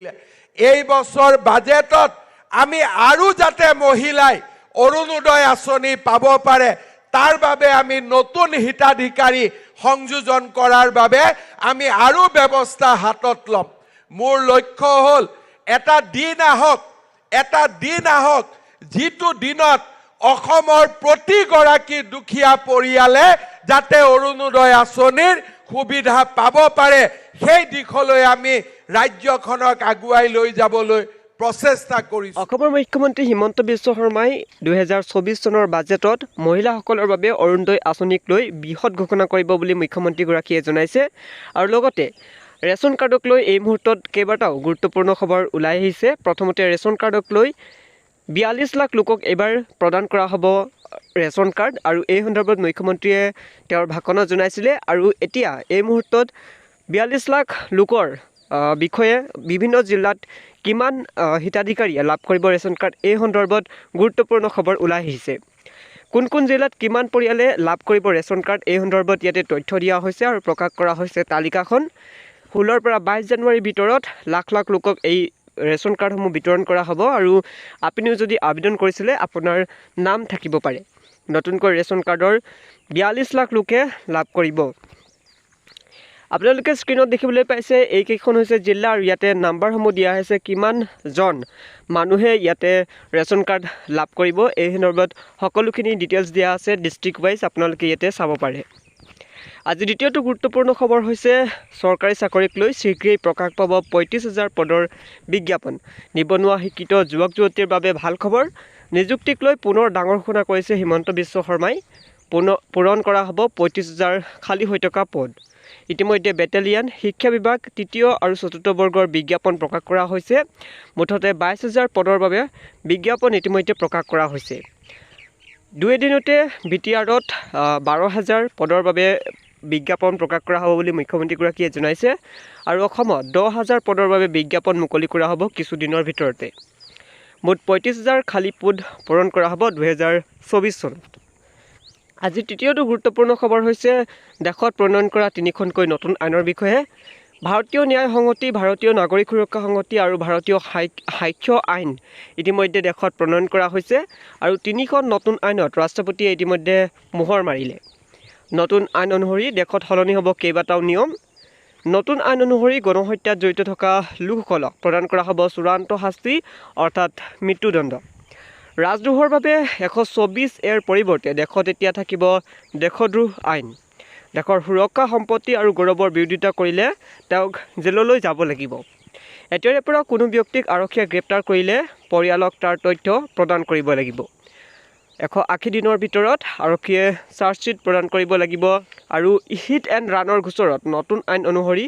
এই বছৰ বাজেটত আমি আৰু যাতে মহিলাই অৰুণোদয় আঁচনি পাব পাৰে তাৰ বাবে আমি নতুন হিতাধিকাৰী সংযোজন কৰাৰ বাবে আমি আৰু ব্যৱস্থা হাতত ল'ম। মোৰ লক্ষ্য হ'ল এটা দিন আহক যিটো দিনত অসমৰ প্ৰতিগৰাকী দুখীয়া পৰিয়ালে যাতে অৰুণোদয় আঁচনিৰ সুবিধা পাব পাৰে সেই দিশলৈ আমি ৰাজ্যখনক আগুৱাই লৈ যাবলৈ প্ৰচেষ্টা কৰিছো। অসমৰ মুখ্যমন্ত্ৰী হিমন্ত বিশ্ব শৰ্মাই 2024 চনৰ বাজেটত মহিলাসকলৰ বাবে অৰুণোদয় আঁচনিক লৈ বৃহৎ ঘোষণা কৰিব বুলি মুখ্যমন্ত্ৰীগৰাকীয়ে জনাইছে আৰু লগতে ৰেচন কাৰ্ডক লৈ এই মুহূৰ্তত কেইবাটাও গুৰুত্বপূৰ্ণ খবৰ ওলাই আহিছে। প্ৰথমতে ৰেচন কাৰ্ডক লৈ 42 লাখ লোকক এবাৰ প্ৰদান কৰা হ'ব ৰেচন কাৰ্ড আৰু এই সন্দৰ্ভত মুখ্যমন্ত্ৰীয়ে তেওঁৰ ভাষণত জনাইছিলে আৰু এতিয়া এই মুহূৰ্তত 42 লাখ লোকৰ বিষয়ে বিভিন্ন জিলাত কিমান হিতাধিকাৰীয়ে লাভ কৰিব ৰেচন কাৰ্ড এই সন্দৰ্ভত গুৰুত্বপূৰ্ণ খবৰ ওলাই আহিছে। কোন জিলাত কিমান পৰিয়ালে লাভ কৰিব ৰেচন কাৰ্ড এই সন্দৰ্ভত ইয়াতে তথ্য দিয়া হৈছে আৰু প্ৰকাশ কৰা হৈছে তালিকাখন। 16 পৰা 22 জানুৱাৰীৰ ভিতৰত লাখ লাখ লোকক এই ৰেচন কাৰ্ডসমূহ বিতৰণ কৰা হ'ব আৰু আপুনিও যদি আবেদন কৰিছিলে আপোনাৰ নাম থাকিব পাৰে। নতুনকৈ ৰেচন কাৰ্ডৰ 42 লাখ লোকে লাভ কৰিব। আপোনালোকে স্ক্ৰীনত দেখিবলৈ পাইছে এইকেইখন হৈছে জিলা আৰু ইয়াতে নাম্বাৰসমূহ দিয়া হৈছে কিমানজন মানুহে ইয়াতে ৰেচন কাৰ্ড লাভ কৰিব এই সন্দৰ্ভত সকলোখিনি ডিটেইলছ দিয়া আছে ডিষ্ট্ৰিক্ট ৱাইজ আপোনালোকে ইয়াতে চাব পাৰে। আজি দ্বিতীয়টো গুৰুত্বপূৰ্ণ খবৰ হৈছে চৰকাৰী চাকৰিক লৈ শীঘ্ৰেই প্ৰকাশ পাব 35,000 পদৰ বিজ্ঞাপন। নিবনুৱা শিক্ষিত যুৱক যুৱতীৰ বাবে ভাল খবৰ। নিযুক্তিক লৈ পুনৰ ডাঙৰ ঘোষণা কৰিছে হিমন্ত বিশ্ব শৰ্মাই। পূৰণ কৰা হ'ব 35,000 খালী হৈ থকা পদ। ইতিমধ্যে বেটেলিয়ান শিক্ষা বিভাগ 3য় আৰু 4ৰ্থ বৰ্গৰ বিজ্ঞাপন প্ৰকাশ কৰা হৈছে। মুঠতে 22,000 পদৰ বাবে বিজ্ঞাপন ইতিমধ্যে প্ৰকাশ কৰা হৈছে। 2 এদিনতে বিটিআৰত 12,000 পদৰ বাবে বিজ্ঞাপন প্ৰকাশ কৰা হ'ব বুলি মুখ্যমন্ত্ৰীগৰাকীয়ে জনাইছে আৰু অসমত 10,000 পদৰ বাবে বিজ্ঞাপন মুকলি কৰা হ'ব কিছুদিনৰ ভিতৰতে। মুঠ 35,000 খালী পদ পূৰণ কৰা হ'ব 2024 চনত। আজি তৃতীয়টো গুৰুত্বপূৰ্ণ খবৰ হৈছে দেশত প্ৰণয়ন কৰা 3খনকৈ নতুন আইনৰ বিষয়ে। ভাৰতীয় ন্যায় সংহতি, ভাৰতীয় নাগৰিক সুৰক্ষা সংহতি আৰু ভাৰতীয় সাক্ষ্য আইন ইতিমধ্যে দেশত প্ৰণয়ন কৰা হৈছে আৰু 3খন নতুন আইনত ৰাষ্ট্ৰপতিয়ে ইতিমধ্যে মোহৰ মাৰিলে। নতুন আইন অনুসৰি দেশত সলনি হ'ব কেইবাটাও নিয়ম। নতুন আইন অনুসৰি গণহত্যাত জড়িত থকা লোকসকলক প্ৰদান কৰা হ'ব চূড়ান্ত শাস্তি অৰ্থাৎ মৃত্যুদণ্ড। ৰাজদ্ৰোহৰ বাবে 124 এৰ পৰিৱৰ্তে দেশত এতিয়া থাকিব দেশদ্ৰোহ আইন। দেশৰ সুৰক্ষা সম্পত্তি আৰু গৌৰৱৰ বিৰোধিতা কৰিলে তেওঁক জেললৈ যাব লাগিব। এতিয়াৰে পৰা কোনো ব্যক্তিক আৰক্ষীয়ে গ্ৰেপ্তাৰ কৰিলে পৰিয়ালক তাৰ তথ্য প্ৰদান কৰিব লাগিব। 180 দিনৰ ভিতৰত আৰক্ষীয়ে চাৰ্জশ্বীট প্ৰদান কৰিব লাগিব আৰু হিট এণ্ড ৰানৰ গোচৰত নতুন আইন অনুসৰি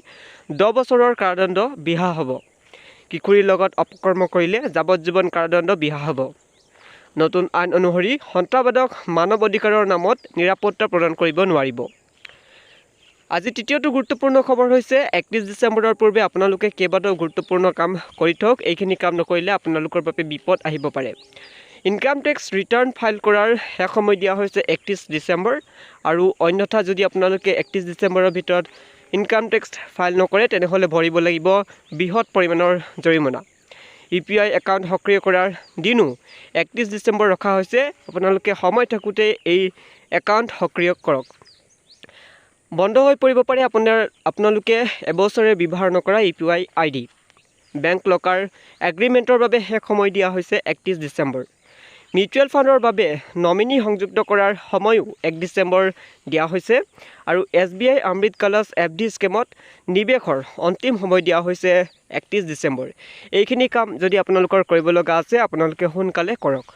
10 বছৰৰ কাৰাদণ্ড বিহা হ'ব। কিশোৰীৰ লগত অপকৰ্ম কৰিলে যাৱজ্জীৱন কাৰাদণ্ড বিহা হ'ব। নতুন আইন অনুসৰি সন্ত্ৰাসবাদক মানৱ অধিকাৰৰ নামত নিৰাপত্তা প্ৰদান কৰিব নোৱাৰিব। আজি তৃতীয়টো গুৰুত্বপূৰ্ণ খবৰ হৈছে 31 ডিচেম্বৰৰ পূৰ্বে আপোনালোকে কেইবাটাও গুৰুত্বপূৰ্ণ কাম কৰি থওক। এইখিনি কাম নকৰিলে আপোনালোকৰ বাবে বিপদ আহিব পাৰে। ইনকাম টেক্স ৰিটাৰ্ণ ফাইল কৰাৰ শেষ সময় দিয়া হৈছে 31 ডিচেম্বৰ আৰু অন্যথা যদি আপোনালোকে 31 ডিচেম্বৰৰ ভিতৰত ইনকাম টেক্স ফাইল নকৰে তেনেহ'লে ভৰিব লাগিব বৃহৎ পৰিমাণৰ জৰিমনা। UPI একাউণ্ট সক্ৰিয় কৰাৰ দিনো 31 ডিচেম্বৰ ৰখা হৈছে। আপোনালোকে সময় থাকোঁতে এই একাউণ্ট সক্ৰিয় কৰক। বন্ধ হৈ পৰিব পাৰে আপোনালোকে এবছৰে ব্যৱহাৰ নকৰা UPI ID। বেংক লকাৰ এগ্ৰিমেণ্টৰ বাবে শেষ সময় দিয়া হৈছে 31 ডিচেম্বৰ। মিউচুৱেল ফাণ্ডৰ বাবে নমিনি সংযুক্ত কৰাৰ সময়ও 1 ডিচেম্বৰ দিয়া হৈছে আৰু SBI অমৃত কলশ FD স্কিমত নিৱেশৰ অন্তিম সময় দিয়া হৈছে 31 ডিচেম্বৰ। এইখিনি কাম যদি আপোনালোকৰ কৰিব লগা আছে আপোনালোকে সোনকালে কৰক।